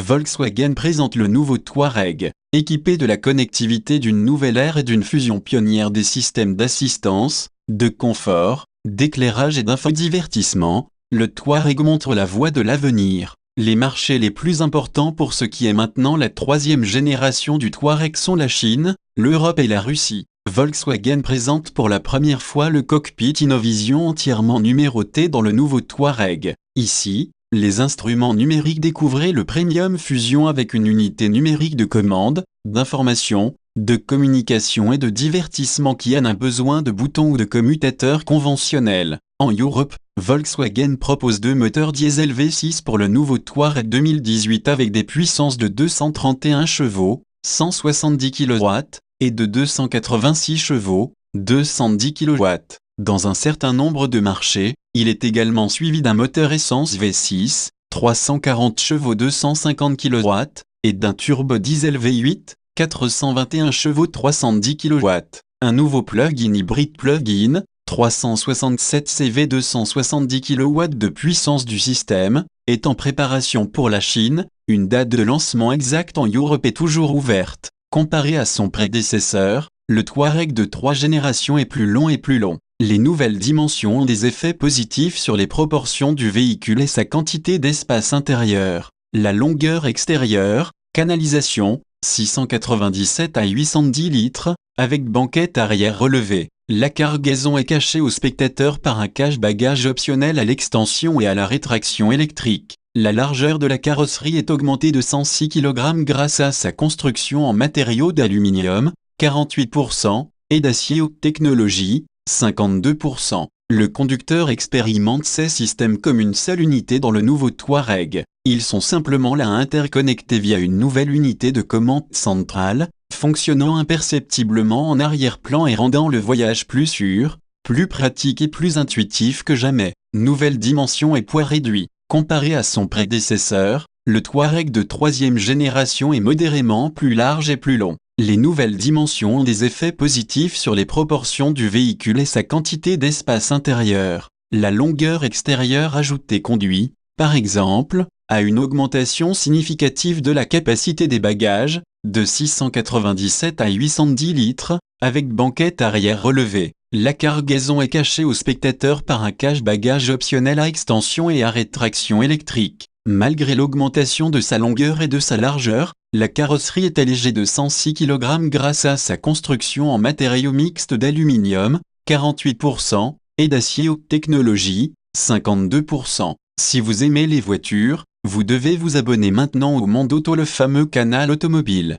Volkswagen présente le nouveau Touareg, équipé de la connectivité d'une nouvelle ère et d'une fusion pionnière des systèmes d'assistance, de confort, d'éclairage et d'infodivertissement. Le Touareg montre la voie de l'avenir. Les marchés les plus importants pour ce qui est maintenant la troisième génération du Touareg sont la Chine, l'Europe et la Russie. Volkswagen présente pour la première fois le cockpit Innovision entièrement numéroté dans le nouveau Touareg. Ici, les instruments numériques découvrez le Premium Fusion avec une unité numérique de commande, d'information, de communication et de divertissement qui en a besoin de boutons ou de commutateurs conventionnels. En Europe, Volkswagen propose deux moteurs diesel V6 pour le nouveau Touareg 2018 avec des puissances de 231 chevaux, 170 kW, et de 286 chevaux, 210 kW. Dans un certain nombre de marchés, il est également suivi d'un moteur essence V6, 340 chevaux 250 kW, et d'un turbo diesel V8, 421 chevaux 310 kW. Un nouveau plug-in hybride plug-in, 367 CV 270 kW de puissance du système, est en préparation pour la Chine. Une date de lancement exacte en Europe est toujours ouverte. Comparé à son prédécesseur, le Touareg de 3 générations est plus long et plus long. Les nouvelles dimensions ont des effets positifs sur les proportions du véhicule et sa quantité d'espace intérieur. La longueur extérieure, canalisation, 697 à 810 litres, avec banquette arrière relevée. La cargaison est cachée au spectateur par un cache-bagages optionnel à l'extension et à la rétraction électrique. La largeur de la carrosserie est augmentée de 106 kg grâce à sa construction en matériaux d'aluminium, 48%, et d'acier haute technologie, 52%. Le conducteur expérimente ces systèmes comme une seule unité dans le nouveau Touareg. Ils sont simplement là interconnectés via une nouvelle unité de commande centrale, fonctionnant imperceptiblement en arrière-plan et rendant le voyage plus sûr, plus pratique et plus intuitif que jamais. Nouvelle dimension et poids réduit. Comparé à son prédécesseur, le Touareg de 3e génération est modérément plus large et plus long. Les nouvelles dimensions ont des effets positifs sur les proportions du véhicule et sa quantité d'espace intérieur. La longueur extérieure ajoutée conduit, par exemple, à une augmentation significative de la capacité des bagages, de 697 à 810 litres, avec banquette arrière relevée. La cargaison est cachée au spectateur par un cache-bagages optionnel à extension et à rétraction électrique. Malgré l'augmentation de sa longueur et de sa largeur, la carrosserie est allégée de 106 kg grâce à sa construction en matériaux mixtes d'aluminium, 48%, et d'acier haute technologie, 52%. Si vous aimez les voitures, vous devez vous abonner maintenant au Monde Auto, le fameux canal automobile.